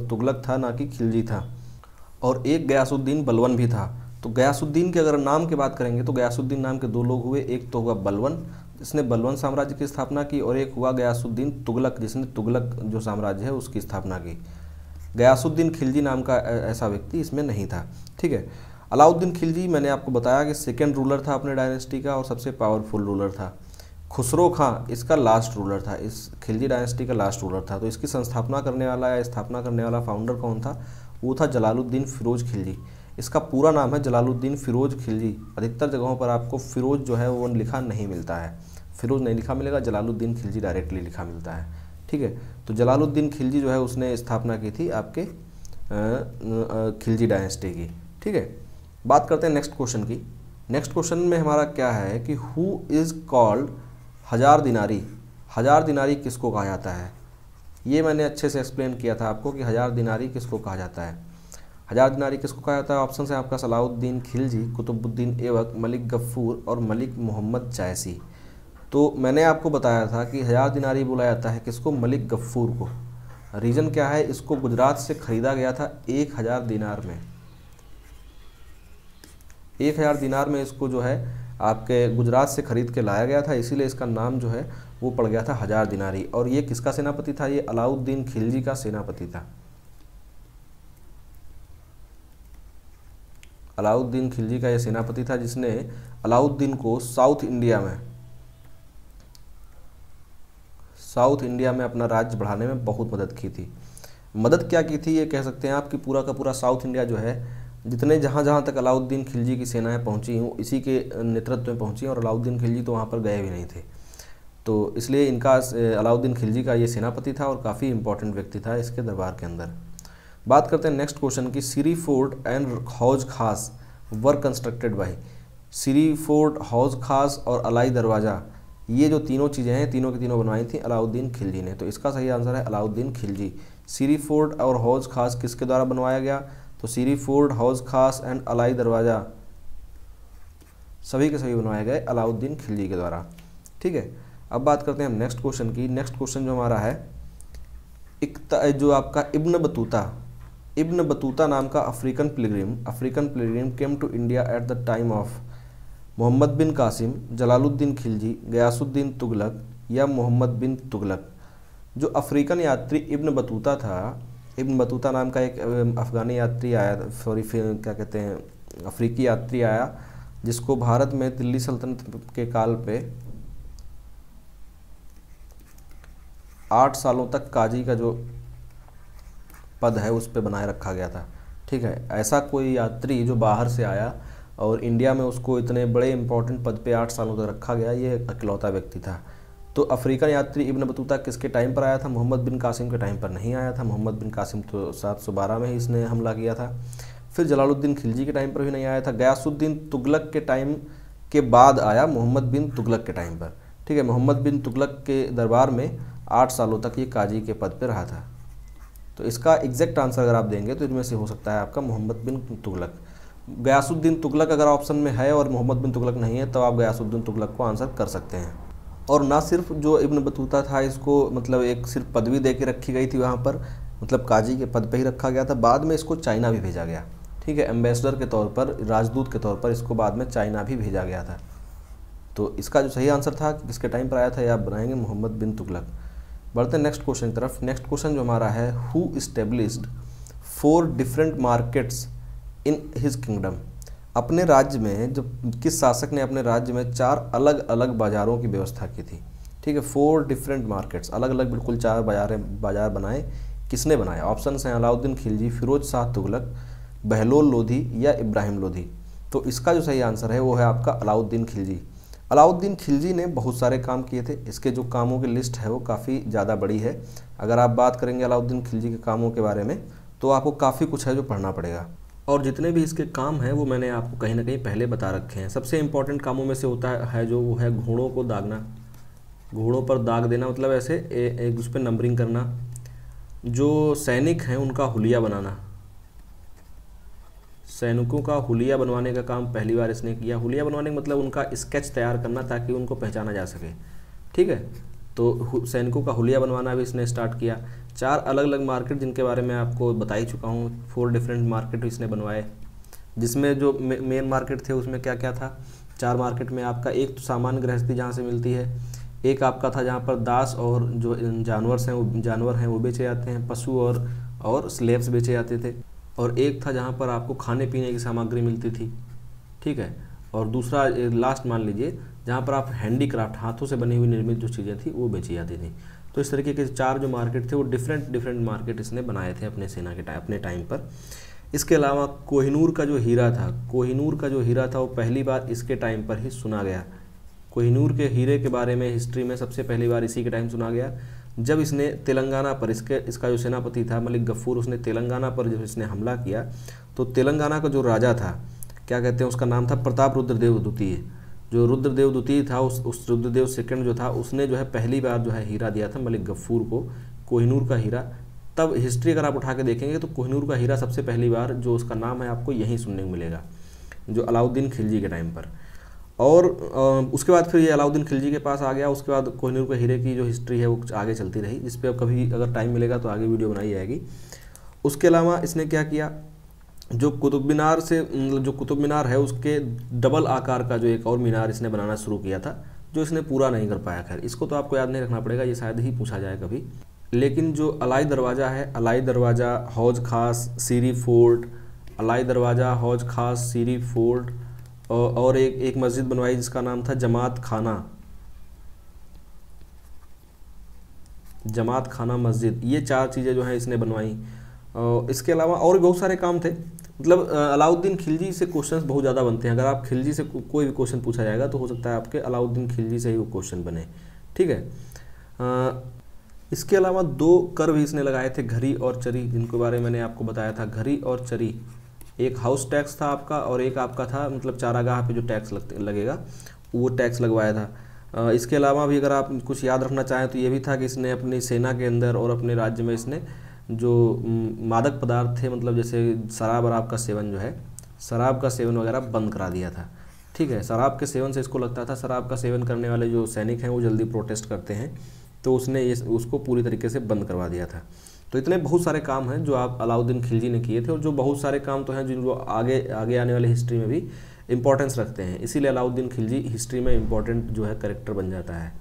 तुगलक था, ना कि खिलजी था। और एक गयासुद्दीन बलवन भी था। तो गयासुद्दीन के अगर नाम की बात करेंगे तो गयासुद्दीन नाम के दो लोग हुए। एक तो हुआ बलवन, जिसने बलवन साम्राज्य की स्थापना की, और एक हुआ गयासुद्दीन तुगलक, जिसने तुगलक जो साम्राज्य है उसकी स्थापना की। गयासुद्दीन खिलजी नाम का ऐसा व्यक्ति इसमें नहीं था। ठीक है, अलाउद्दीन खिलजी मैंने आपको बताया कि सेकेंड रूलर था अपने डायनेस्टी का और सबसे पावरफुल रूलर था। खुसरो खां इसका लास्ट रूलर था, इस खिलजी डायनेस्टी का लास्ट रूलर था। तो इसकी स्थापना करने वाला फाउंडर कौन था? वो था जलालुद्दीन फिरोज खिलजी। इसका पूरा नाम है जलालुद्दीन फिरोज खिलजी। अधिकतर जगहों पर आपको फिरोज जो है वो लिखा नहीं मिलता है, फिरोज नहीं लिखा मिलेगा, जलालुद्दीन खिलजी डायरेक्टली लिखा मिलता है। ठीक है, तो जलालुद्दीन खिलजी जो है उसने स्थापना की थी आपके खिलजी डायनेस्टी की। ठीक है, बात करते हैं नेक्स्ट क्वेश्चन की। नेक्स्ट क्वेश्चन में हमारा क्या है कि हु इज़ कॉल्ड हजार दिनारी। हजार दिनारी किसको कहा जाता है? ये मैंने अच्छे से एक्सप्लेन किया था आपको कि हजार दिनारी किसको कहा जाता है। हजार दिनारी किसको कहा जाता है? ऑप्शन है आपका सलाउद्दीन खिलजी, कुतुबुद्दीन ऐबक, मलिक गफ्फूर और मलिक मोहम्मद जायसी। तो मैंने आपको बताया था कि हजार दिनारी बोला जाता है किसको? मलिक गफ्फूर को। रीज़न क्या है? इसको गुजरात से ख़रीदा गया था 1000 दिनार में। 1000 दिनार में इसको जो है आपके गुजरात से ख़रीद के लाया गया था, इसीलिए इसका नाम जो है वो पड़ गया था हजार दिनारी। और ये किसका सेनापति था? ये अलाउद्दीन खिलजी का सेनापति था। अलाउद्दीन खिलजी का यह सेनापति था जिसने अलाउद्दीन को साउथ इंडिया में अपना राज्य बढ़ाने में बहुत मदद की थी। मदद क्या की थी ये कह सकते हैं आप कि पूरा का पूरा साउथ इंडिया जो है, जितने जहाँ तक अलाउद्दीन खिलजी की सेनाएं पहुँची वो इसी के नेतृत्व में पहुँची, और अलाउद्दीन खिलजी तो वहाँ पर गए भी नहीं थे। तो इसलिए इनका अलाउद्दीन खिलजी का ये सेनापति था और काफ़ी इंपॉर्टेंट व्यक्ति था इसके दरबार के अंदर। बात करते हैं नेक्स्ट क्वेश्चन की, सिरी fort and Hauz Khas were constructed by. Siri fort, Hauz Khas और अलाई दरवाज़ा, ये जो तीनों चीज़ें हैं तीनों की तीनों बनवाई थी अलाउद्दीन खिलजी ने। तो इसका सही आंसर है अलाउद्दीन खिलजी। सिरी फोर्ट और हौज खास किसके द्वारा बनवाया गया? तो सिरी फोर्ट, हौज खास एंड अलाई दरवाज़ा सभी के सभी बनवाए गए अलाउद्दीन खिलजी के द्वारा। ठीक है, अब बात करते हैं हम नेक्स्ट क्वेश्चन की। नेक्स्ट क्वेश्चन जो हमारा है, जो आपका इब्न बतूता नाम का African pilgrim came to India at the time of Mohammad bin Qasim, Jalaluddin Khilji, Ghiyasuddin Tughlaq या मोहम्मद बिन तुगलक। जो अफ्रीकन यात्री इब्न बतूता था, इब्न बतूता नाम का एक अफ़गानी यात्री आया, क्या कहते हैं, अफ्रीकी यात्री आया, जिसको भारत में दिल्ली सल्तनत के काल पे 8 सालों तक काजी का जो पद है उस पर बनाए रखा गया था। ठीक है, ऐसा कोई यात्री जो बाहर से आया और इंडिया में उसको इतने बड़े इंपॉर्टेंट पद पे 8 सालों तक रखा गया, ये इकलौता व्यक्ति था। तो अफ्रीकन यात्री इब्न बतूता किसके टाइम पर आया था? मोहम्मद बिन कासिम के टाइम पर नहीं आया था। मोहम्मद बिन कासिम तो 712 में ही इसने हमला किया था। फिर जलालुद्दीन खिलजी के टाइम पर भी नहीं आया था। गयासुद्दीन तुगलक के टाइम के बाद आया मोहम्मद बिन तुगलक के टाइम पर। ठीक है, मोहम्मद बिन तुगलक के दरबार में 8 सालों तक ये काजी के पद पर रहा था। तो इसका एग्जैक्ट आंसर अगर आप देंगे तो इनमें से हो सकता है आपका मोहम्मद बिन तुगलक। गयासुद्दीन तुगलक अगर ऑप्शन में है और मोहम्मद बिन तुगलक नहीं है तो आप गयासुद्दीन तुगलक को आंसर कर सकते हैं। और ना सिर्फ जो इब्न बतूता था इसको मतलब एक सिर्फ पदवी दे के रखी गई थी वहाँ पर, मतलब काजी के पद पे ही रखा गया था, बाद में इसको चाइना भी भेजा गया। ठीक है, एम्बेसडर के तौर पर, राजदूत के तौर पर इसको बाद में चाइना भी भेजा गया था। तो इसका जो सही आंसर था कि किसके टाइम पर आया था, ये आप बनाएंगे मोहम्मद बिन तुगलक। बढ़ते हैं नेक्स्ट क्वेश्चन की तरफ। नेक्स्ट क्वेश्चन जो हमारा है, who established 4 different markets in his kingdom. अपने राज्य में जब किस शासक ने अपने राज्य में 4 अलग अलग बाज़ारों की व्यवस्था की थी। ठीक है, 4 डिफरेंट मार्केट्स, अलग अलग बिल्कुल 4 बाज़ार बनाए। किसने बनाया? ऑप्शंस हैं अलाउद्दीन खिलजी, फिरोज शाह तुगलक, बहलोल लोधी या इब्राहिम लोधी। तो इसका जो सही आंसर है वो है आपका अलाउद्दीन खिलजी। अलाउद्दीन खिलजी ने बहुत सारे काम किए थे। इसके जो कामों की लिस्ट है वो काफ़ी ज़्यादा बड़ी है। अगर आप बात करेंगे अलाउद्दीन खिलजी के कामों के बारे में तो आपको काफ़ी कुछ है जो पढ़ना पड़ेगा, और जितने भी इसके काम हैं वो मैंने आपको कहीं ना कहीं पहले बता रखे हैं। सबसे इम्पॉर्टेंट कामों में से होता है जो वो है घोड़ों को दागना, घोड़ों पर दाग देना, मतलब ऐसे एक उस पर नंबरिंग करना। जो सैनिक हैं उनका हुलिया बनाना, सैनिकों का हुलिया बनवाने का काम पहली बार इसने किया। हुलिया बनवाने का मतलब उनका स्केच तैयार करना ताकि उनको पहचाना जा सके। ठीक है, तो सैनिकों का हुलिया बनवाना भी इसने स्टार्ट किया। 4 अलग अलग मार्केट जिनके बारे में आपको बता ही चुका हूँ, 4 डिफरेंट मार्केट इसने बनवाए, जिसमें जो मेन मार्केट थे उसमें क्या क्या था। 4 मार्केट में आपका एक तो सामान्य गृहस्थी जहाँ से मिलती है, एक आपका था जहाँ पर दास और जो जानवर हैं वो बेचे जाते हैं, पशु और स्लेब्स बेचे जाते थे, और एक था जहाँ पर आपको खाने पीने की सामग्री मिलती थी। ठीक है, और दूसरा लास्ट मान लीजिए जहाँ पर आप हैंडीक्राफ्ट, हाथों से बनी हुई निर्मित जो चीज़ें थी वो बेची जाती थी। तो इस तरीके के 4 जो मार्केट थे वो डिफरेंट मार्केट इसने बनाए थे अपने सेना के अपने टाइम पर। इसके अलावा कोहिनूर का जो हीरा था वो पहली बार इसके टाइम पर ही सुना गया। कोहिनूर के हीरे के बारे में हिस्ट्री में सबसे पहली बार इसी के टाइम सुना गया, जब इसने तेलंगाना पर, इसका जो सेनापति था मलिक गफ्फूर, उसने तेलंगाना पर जब इसने हमला किया तो तेलंगाना का जो राजा था, क्या कहते हैं, उसका नाम था प्रताप रुद्रदेव द्वितीय। जो रुद्रदेव द्वितीय था उस रुद्रदेव सेकंड जो था उसने जो है पहली बार जो है हीरा दिया था मलिक गफ्फूर को, कोहिनूर का हीरा। तब हिस्ट्री अगर आप उठा के देखेंगे तो कोहिनूर का हीरा सबसे पहली बार जो उसका नाम है आपको यहीं सुनने को मिलेगा, जो अलाउद्दीन खिलजी के टाइम पर। और उसके बाद फिर ये अलाउद्दीन खिलजी के पास आ गया। उसके बाद कोहिनूर के हीरे की जो हिस्ट्री है वो आगे चलती रही, जिस पे अब कभी अगर टाइम मिलेगा तो आगे वीडियो बनाई जाएगी। उसके अलावा इसने क्या किया, जो कुतुब मीनार है उसके डबल आकार का जो एक और मीनार इसने बनाना शुरू किया था, जो इसने पूरा नहीं कर पाया। खैर इसको तो आपको याद नहीं रखना पड़ेगा, ये शायद ही पूछा जाए कभी। लेकिन जो अलाई दरवाज़ा है, अलाई दरवाज़ा, हौज खास, सीरी फोर्ट, अलाई दरवाज़ा, हौज खास, सीरी फोर्ट और एक मस्जिद बनवाई जिसका नाम था जमात खाना मस्जिद। ये 4 चीज़ें जो है इसने बनवाई। इसके अलावा और भी बहुत सारे काम थे। मतलब अलाउद्दीन खिलजी से क्वेश्चंस बहुत ज़्यादा बनते हैं। अगर आप खिलजी से कोई भी क्वेश्चन पूछा जाएगा तो हो सकता है आपके अलाउद्दीन खिलजी से ही वो क्वेश्चन बने, ठीक है। इसके अलावा 2 कर भी इसने लगाए थे, घरी और चरी, जिनको बारे में मैंने आपको बताया था। घरी और चरी, एक हाउस टैक्स था आपका और एक आपका था मतलब चारागाह पे जो टैक्स लगेगा वो टैक्स लगवाया था। इसके अलावा भी अगर आप कुछ याद रखना चाहें तो ये भी था कि इसने अपनी सेना के अंदर और अपने राज्य में इसने जो मादक पदार्थ थे, मतलब जैसे शराब वराब का सेवन जो है, शराब का सेवन वगैरह बंद करा दिया था, ठीक है। शराब के सेवन से इसको लगता था शराब का सेवन करने वाले जो सैनिक हैं वो जल्दी प्रोटेस्ट करते हैं, तो उसने उसको पूरी तरीके से बंद करवा दिया था। तो इतने बहुत सारे काम हैं जो आप अलाउद्दीन खिलजी ने किए थे और जो बहुत सारे काम तो हैं जिनको आगे आने वाले हिस्ट्री में भी इंपॉर्टेंस रखते हैं, इसीलिए अलाउद्दीन खिलजी हिस्ट्री में इंपॉर्टेंट जो है करेक्टर बन जाता है,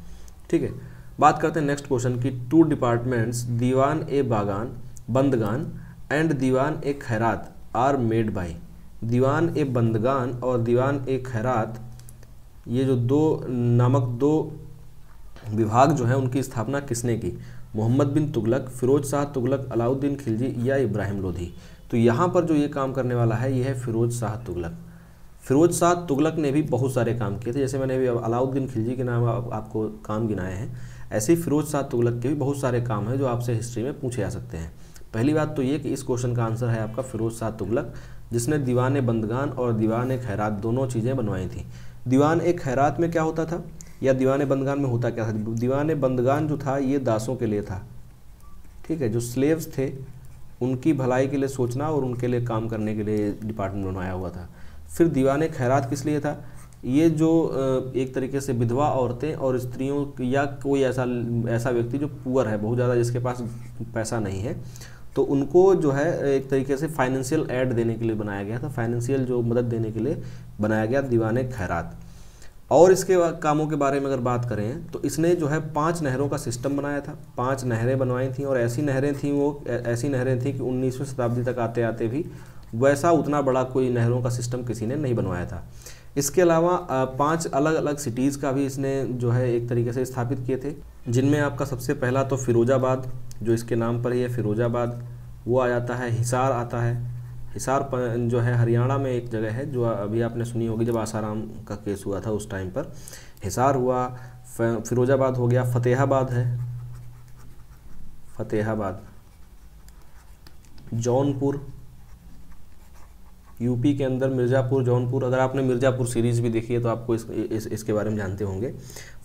ठीक है। बात करते हैं नेक्स्ट क्वेश्चन की। 2 डिपार्टमेंट्स दीवान ए बागान बंदगान एंड दीवान ए खैरात आर मेड बाय। दीवान ए बंदगान और दीवान ए खैरात, ये जो 2 विभाग जो है उनकी स्थापना किसने की? मोहम्मद बिन तुगलक, फिरोज शाह तुगलक, अलाउद्दीन खिलजी या इब्राहिम लोधी। तो यहाँ पर जो ये काम करने वाला है ये है फिरोज शाह तुगलक। फिरोज शाह तुगलक ने भी बहुत सारे काम किए थे, जैसे मैंने अभी अलाउद्दीन खिलजी के नाम आपको काम गिनाए हैं, ऐसे ही फिरोज शाह तुगलक के भी बहुत सारे काम हैं जो आपसे हिस्ट्री में पूछे जा सकते हैं। पहली बात तो ये कि इस क्वेश्चन का आंसर है आपका फिरोज शाह तुगलक, जिसने दीवान बंदगान और दीवान खैरात दोनों चीज़ें बनवाई थी। दीवान खैरात में क्या होता था या दीवान बंदगान में होता क्या था? दीवान बंदगान जो था ये दासों के लिए था, ठीक है। जो स्लेव्स थे उनकी भलाई के लिए सोचना और उनके लिए काम करने के लिए डिपार्टमेंट बनवाया हुआ था। फिर दीवान खैरात किस लिए था? ये जो एक तरीके से विधवा औरतें और स्त्रियों या कोई ऐसा व्यक्ति जो पुअर है, बहुत ज़्यादा जिसके पास पैसा नहीं है, तो उनको जो है एक तरीके से फाइनेंशियल एड देने के लिए बनाया गया था, फाइनेंशियल जो मदद देने के लिए बनाया गया दीवान खैरात। और इसके कामों के बारे में अगर बात करें तो इसने जो है 5 नहरों का सिस्टम बनाया था, 5 नहरें बनवाई थी और ऐसी नहरें थी कि 19वीं शताब्दी तक आते आते भी वैसा उतना बड़ा कोई नहरों का सिस्टम किसी ने नहीं बनवाया था। इसके अलावा 5 अलग अलग सिटीज़ का भी इसने जो है एक तरीके से स्थापित किए थे, जिनमें आपका सबसे पहला तो फिरोजाबाद, जो इसके नाम पर ही है फिरोजाबाद, वो आ जाता है। हिसार आता है, हिसार जो है हरियाणा में एक जगह है जो अभी आपने सुनी होगी, जब आसाराम का केस हुआ था उस टाइम पर हिसार हुआ। फिरोजाबाद हो गया। फतेहाबाद है, फतेहाबाद। जौनपुर, यूपी के अंदर मिर्ज़ापुर, जौनपुर। अगर आपने मिर्ज़ापुर सीरीज़ भी देखी है तो आपको इसके बारे में जानते होंगे।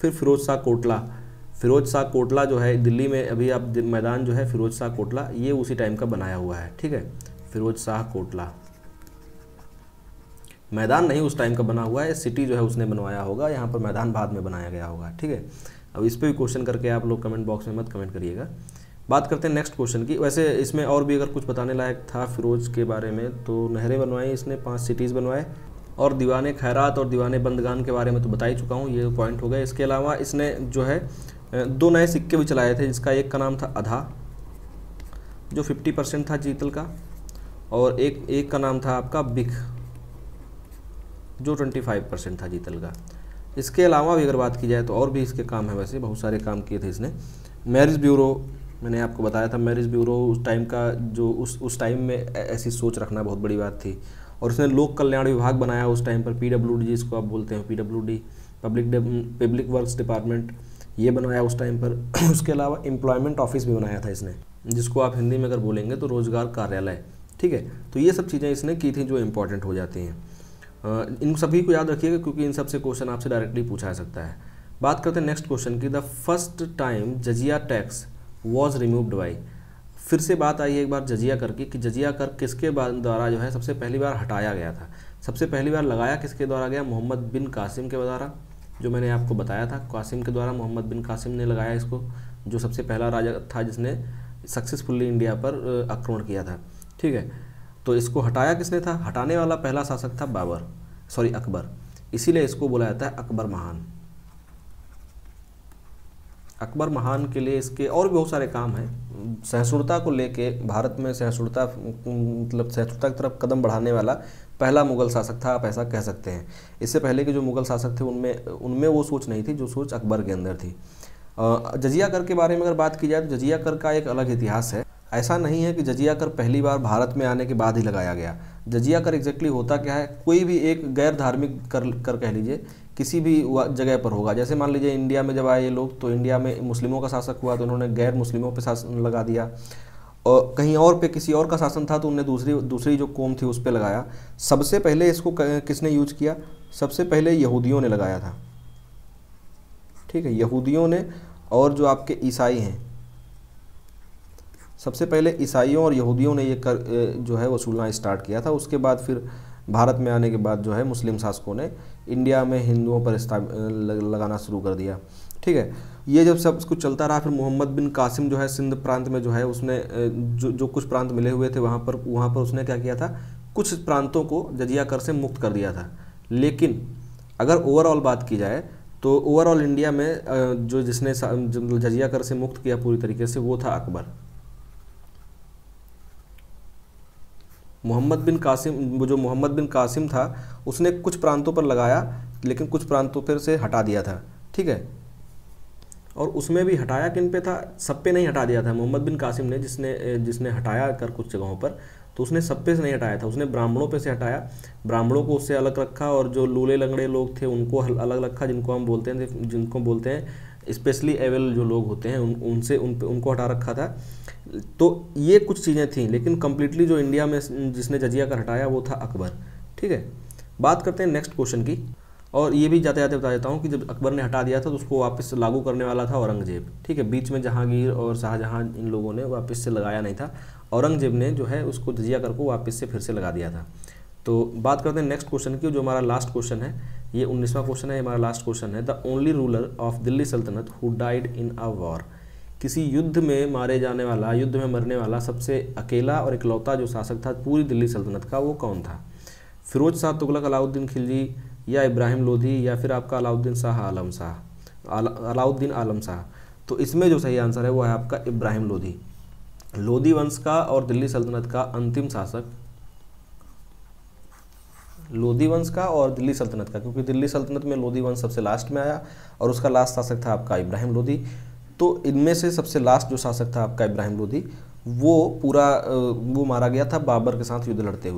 फिर फिरोज शाह कोटला, फिरोज शाह कोटला जो है दिल्ली में अभी आप मैदान जो है फिरोज शाह कोटला, ये उसी टाइम का बनाया हुआ है, ठीक है। फिरोज शाह कोटला मैदान नहीं उस टाइम का बना हुआ है, सिटी जो है उसने बनवाया होगा, यहाँ पर मैदान बाद में बनाया गया होगा, ठीक है। अब इस पर भी क्वेश्चन करके आप लोग कमेंट बॉक्स में मत कमेंट करिएगा। बात करते हैं नेक्स्ट क्वेश्चन की। वैसे इसमें और भी अगर कुछ बताने लायक था फिरोज के बारे में तो नहरें बनवाई इसने, 5 सिटीज़ बनवाए, और दीवान खैरात और दीवान बंदगान के बारे में तो बता ही चुका हूँ, ये पॉइंट हो गए। इसके अलावा इसने जो है 2 नए सिक्के भी चलाए थे, जिसका एक का नाम था अधा जो 50% था जीतल का, और एक का नाम था आपका बिख जो 25% था जीतल का। इसके अलावा भी अगर बात की जाए तो और भी इसके काम है, वैसे बहुत सारे काम किए थे इसने। मैरिज ब्यूरो मैंने आपको बताया था, मैरिज ब्यूरो उस टाइम का जो उस टाइम में ऐसी सोच रखना बहुत बड़ी बात थी। और उसने लोक कल्याण विभाग बनाया उस टाइम पर, PWD जिसको आप बोलते हैं, PWD पब्लिक वर्क्स डिपार्टमेंट, ये बनवाया उस टाइम पर। उसके अलावा एम्प्लॉयमेंट ऑफिस भी बनाया था इसने, जिसको आप हिंदी में अगर बोलेंगे तो रोजगार कार्यालय, ठीक है। तो ये सब चीज़ें इसने की थी जो इम्पोर्टेंट हो जाती हैं। इन सभी को याद रखिएगा क्योंकि इन सब से क्वेश्चन आपसे डायरेक्टली पूछा जा सकता है। बात करते हैं नेक्स्ट क्वेश्चन की। The first time jizya tax was removed by. फिर से बात आई है एक बार जजिया कर की, कि जजिया कर किसके द्वारा जो है सबसे पहली बार हटाया गया था। सबसे पहली बार लगाया किसके द्वारा गया? मोहम्मद बिन कासिम के द्वारा, जो मैंने आपको बताया था, कासिम के द्वारा, मोहम्मद बिन कासिम ने लगाया इसको, जो सबसे पहला राजा था जिसने सक्सेसफुली इंडिया पर आक्रमण किया था, ठीक है। तो इसको हटाया किसने था? हटाने वाला पहला शासक था अकबर, इसीलिए इसको बोला जाता है अकबर महान। अकबर महान के लिए इसके और भी बहुत सारे काम हैं, सहिष्णुता को लेके भारत में सहिष्णुता मतलब सहिष्णुता की तरफ कदम बढ़ाने वाला पहला मुगल शासक था, आप ऐसा कह सकते हैं। इससे पहले के जो मुगल शासक थे उनमें वो सोच नहीं थी जो सोच अकबर के अंदर थी। जजिया कर के बारे में अगर बात की जाए तो जजिया कर का एक अलग इतिहास है। ऐसा नहीं है कि जजिया कर पहली बार भारत में आने के बाद ही लगाया गया। जजिया कर एग्जैक्टली होता क्या है, कोई भी एक गैर धार्मिक कर कह लीजिए किसी भी जगह पर होगा। जैसे मान लीजिए इंडिया में जब आए ये लोग तो इंडिया में मुस्लिमों का शासक हुआ तो उन्होंने गैर मुस्लिमों पे शासन लगा दिया, और कहीं और पे किसी और का शासन था तो उन्होंने दूसरी जो कौम थी उस पर लगाया। सबसे पहले इसको किसने यूज किया, सबसे पहले यहूदियों ने लगाया था, ठीक है, यहूदियों ने। और जो आपके ईसाई हैं, सबसे पहले ईसाइयों और यहूदियों ने ये कर जो है वसूलना स्टार्ट किया था। उसके बाद फिर भारत में आने के बाद जो है मुस्लिम शासकों ने इंडिया में हिंदुओं पर लगाना शुरू कर दिया, ठीक है। ये जब सब कुछ चलता रहा, फिर मोहम्मद बिन कासिम जो है सिंध प्रांत में जो है उसने जो कुछ प्रांत मिले हुए थे वहाँ पर उसने क्या किया था, कुछ प्रांतों को जजिया कर से मुक्त कर दिया था। लेकिन अगर ओवरऑल बात की जाए तो ओवरऑल इंडिया में जो जिसने जजिया कर से मुक्त किया पूरी तरीके से वो था अकबर। मोहम्मद बिन कासिम था उसने कुछ प्रांतों पर लगाया लेकिन कुछ प्रांतों पर से हटा दिया था, ठीक है। और उसमें भी हटाया किन पे था, सब पे नहीं हटा दिया था। मोहम्मद बिन कासिम ने जिसने हटाया कर कुछ जगहों पर, तो उसने सब पे से नहीं हटाया था, उसने ब्राह्मणों पे से हटाया, ब्राह्मणों को उससे अलग रखा, और जो लूले लंगड़े लोग थे उनको अलग रखा, जिनको बोलते हैं स्पेशली एबल जो लोग होते हैं उनको हटा रखा था। तो ये कुछ चीज़ें थी, लेकिन कम्प्लीटली जो इंडिया में जिसने जजिया कर हटाया वो था अकबर, ठीक है। बात करते हैं नेक्स्ट क्वेश्चन की, और ये भी जाते जाते बता देता हूँ कि जब अकबर ने हटा दिया था तो उसको वापस लागू करने वाला था औरंगजेब, ठीक है। बीच में जहांगीर और शाहजहां इन लोगों ने वापस से लगाया नहीं था, औरंगजेब ने जो है उसको जजिया कर को वापस से फिर से लगा दिया था। तो बात करते हैं नेक्स्ट क्वेश्चन की, जो हमारा लास्ट क्वेश्चन है, ये 19वां क्वेश्चन है, हमारा लास्ट क्वेश्चन है। The only ruler of Delhi Sultanate who died in a war, किसी युद्ध में मरने वाला सबसे अकेला और इकलौता जो शासक था पूरी दिल्ली सल्तनत का, वो कौन था। फिरोज शाह तुगलक, अलाउद्दीन खिलजी, या इब्राहिम लोधी, या फिर आपका अलाउद्दीन आलम शाह। तो इसमें जो सही आंसर है वो है आपका इब्राहिम लोधी। लोधी वंश का और दिल्ली सल्तनत का अंतिम शासक, लोधी वंश का और दिल्ली सल्तनत का, क्योंकि दिल्ली सल्तनत में लोधी वंश सबसे लास्ट में आया और उसका लास्ट शासक था आपका इब्राहिम लोधी। तो इनमें से सबसे लास्ट जो शासक था आपका इब्राहिम लोधी, वो मारा गया था बाबर के साथ युद्ध लड़ते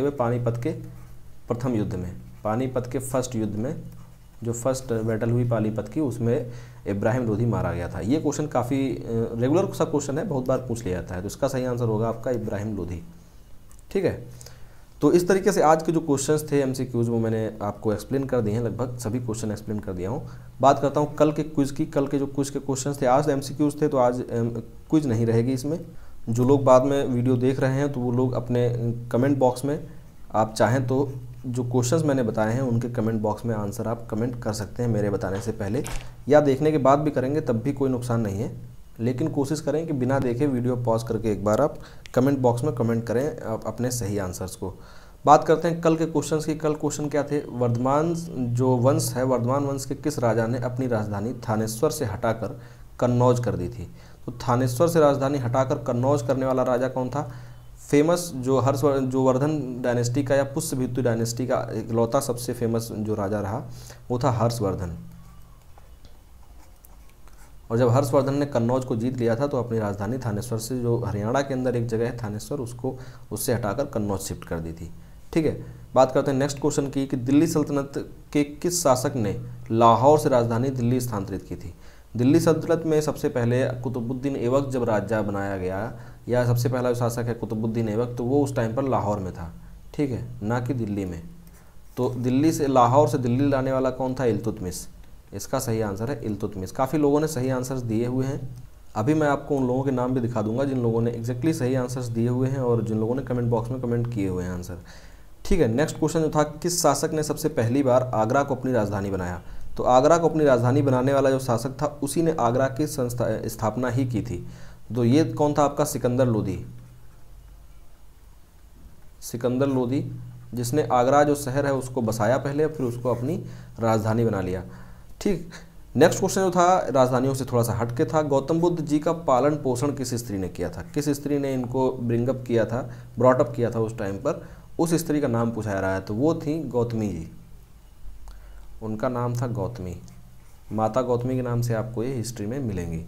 हुए, पानीपत के प्रथम युद्ध में, पानीपत के फर्स्ट युद्ध में, जो फर्स्ट बैटल हुई पानीपत की, उसमें इब्राहिम लोधी मारा गया था। ये क्वेश्चन काफ़ी रेगुलर सा क्वेश्चन है, बहुत बार पूछ लिया जाता है, तो इसका सही आंसर होगा आपका इब्राहिम लोधी, ठीक है। तो इस तरीके से आज के जो क्वेश्चंस थे एमसीक्यूज वो मैंने आपको एक्सप्लेन कर दिए हैं, लगभग सभी क्वेश्चन एक्सप्लेन कर दिया हूँ। बात करता हूँ कल के क्विज़ की। कल के जो क्विज़ के क्वेश्चंस थे, आज एमसीक्यूज थे तो आज क्विज़ नहीं रहेगी इसमें। जो लोग बाद में वीडियो देख रहे हैं तो वो लोग अपने कमेंट बॉक्स में आप चाहें तो जो क्वेश्चंस मैंने बताए हैं उनके कमेंट बॉक्स में आंसर आप कमेंट कर सकते हैं मेरे बताने से पहले, या देखने के बाद भी करेंगे तब भी कोई नुकसान नहीं है। लेकिन कोशिश करें कि बिना देखे वीडियो पॉज करके एक बार आप कमेंट बॉक्स में कमेंट करें अपने सही आंसर्स को। बात करते हैं कल के क्वेश्चंस की। कल क्वेश्चन क्या थे, वर्धमान जो वंश है, वर्धमान वंश के किस राजा ने अपनी राजधानी थानेश्वर से हटाकर कन्नौज कर दी थी। तो थानेश्वर से राजधानी हटाकर कन्नौज करने वाला राजा कौन था। फेमस जो वर्धन डायनेस्टी का या पुष्यभूति डायनेस्टी का इकलौता सबसे फेमस जो राजा रहा वो था हर्षवर्धन। और जब हर्षवर्धन ने कन्नौज को जीत लिया था तो अपनी राजधानी थानेश्वर से, जो हरियाणा के अंदर एक जगह है थानेश्वर, उससे हटाकर कन्नौज शिफ्ट कर दी थी, ठीक है। बात करते हैं नेक्स्ट क्वेश्चन की कि दिल्ली सल्तनत के किस शासक ने लाहौर से राजधानी दिल्ली स्थानांतरित की थी। दिल्ली सल्तनत में सबसे पहले कुतुबुद्दीन ऐबक जब राजा बनाया गया, या सबसे पहला जो शासक है कुतुबुद्दीन ऐबक, तो वो उस टाइम पर लाहौर में था, ठीक है, ना कि दिल्ली में। तो लाहौर से दिल्ली लाने वाला कौन था, इल्तुतमिश। इसका सही आंसर है इल्तुतमिश। काफ़ी लोगों ने सही आंसर्स दिए हुए हैं, अभी मैं आपको उन लोगों के नाम भी दिखा दूंगा जिन लोगों ने एग्जैक्टली सही आंसर्स दिए हुए हैं और जिन लोगों ने कमेंट बॉक्स में कमेंट किए हुए हैं आंसर, ठीक है। नेक्स्ट क्वेश्चन जो था, किस शासक ने सबसे पहली बार आगरा को अपनी राजधानी बनाया। तो आगरा को अपनी राजधानी बनाने वाला जो शासक था उसी ने आगरा की स्थापना ही की थी। तो ये कौन था आपका, सिकंदर लोधी, जिसने आगरा जो शहर है उसको बसाया पहले, फिर उसको अपनी राजधानी बना लिया, ठीक। नेक्स्ट क्वेश्चन जो था राजधानियों से थोड़ा सा हटके था। गौतम बुद्ध जी का पालन पोषण किस स्त्री ने किया था? किस स्त्री ने इनको ब्रिंगअप किया था, ब्रॉटअप किया था उस टाइम पर? उस स्त्री का नाम पूछा जा रहा है, तो वो थी गौतमी जी। उनका नाम था गौतमी, माता गौतमी के नाम से आपको ये हिस्ट्री में मिलेंगी।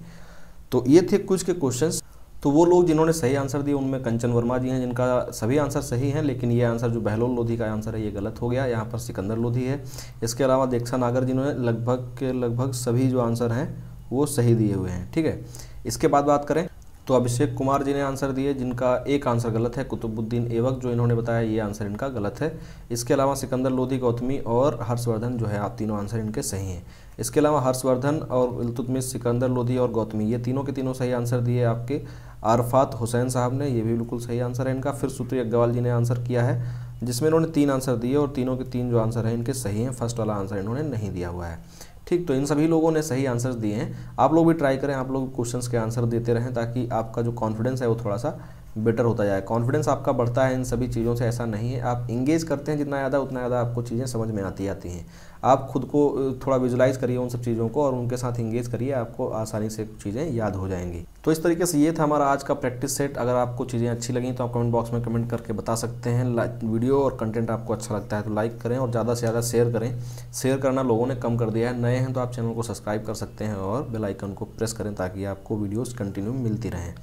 तो ये थे कुछ के क्वेश्चंस। तो वो लोग जिन्होंने सही आंसर दिए उनमें कंचन वर्मा जी हैं, जिनका सभी आंसर सही हैं, लेकिन ये आंसर जो बहलोल लोधी का आंसर है ये गलत हो गया। यहाँ पर सिकंदर लोधी है। इसके अलावा दीक्षा नागर जिन्होंने लगभग सभी जो आंसर हैं वो सही दिए हुए हैं। ठीक है, इसके बाद बात करें तो अभिषेक कुमार जी ने आंसर दिए, जिनका एक आंसर गलत है। कुतुबुद्दीन ऐबक जो इन्होंने बताया ये आंसर इनका गलत है। इसके अलावा सिकंदर लोधी, गौतमी और हर्षवर्धन जो है, आप तीनों आंसर इनके सही हैं। इसके अलावा हर्षवर्धन और इल्तुतमिश, सिकंदर लोधी और गौतमी, ये तीनों के तीनों सही आंसर दिए आपके। आरफात हुसैन साहब ने, ये भी बिल्कुल सही आंसर है इनका। फिर सूत्री अग्रवाल जी ने आंसर किया है, जिसमें इन्होंने 3 आंसर दिए और तीनों के 3 जो आंसर हैं इनके सही हैं। फर्स्ट वाला आंसर इन्होंने नहीं दिया हुआ है। ठीक, तो इन सभी लोगों ने सही आंसर्स दिए हैं। आप लोग भी ट्राई करें, आप लोग क्वेश्चंस के आंसर देते रहें, ताकि आपका जो कॉन्फिडेंस है वो थोड़ा सा बेटर होता जाए। कॉन्फिडेंस आपका बढ़ता है इन सभी चीज़ों से, ऐसा नहीं है। आप इंगेज करते हैं जितना ज़्यादा, उतना ज़्यादा आपको चीज़ें समझ में आती हैं। आप खुद को थोड़ा विजुलाइज करिए उन सब चीज़ों को और उनके साथ इंगेज करिए, आपको आसानी से चीज़ें याद हो जाएंगी। तो इस तरीके से ये था हमारा आज का प्रैक्टिस सेट। अगर आपको चीज़ें अच्छी लगी तो आप कमेंट बॉक्स में कमेंट करके बता सकते हैं। वीडियो और कंटेंट आपको अच्छा लगता है तो लाइक करें और ज़्यादा से ज़्यादा शेयर करें। शेयर करना लोगों ने कम कर दिया है। नए हैं तो आप चैनल को सब्सक्राइब कर सकते हैं और बेल आइकन को प्रेस करें, ताकि आपको वीडियोस कंटिन्यू मिलती रहें।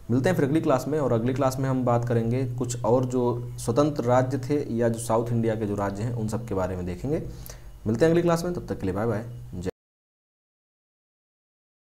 मिलते हैं फिर अगली क्लास में, और अगली क्लास में हम बात करेंगे कुछ और जो स्वतंत्र राज्य थे या जो साउथ इंडिया के जो राज्य हैं उन सब के बारे में देखेंगे। मिलते हैं अगली क्लास में, तब तक के लिए बाय बाय।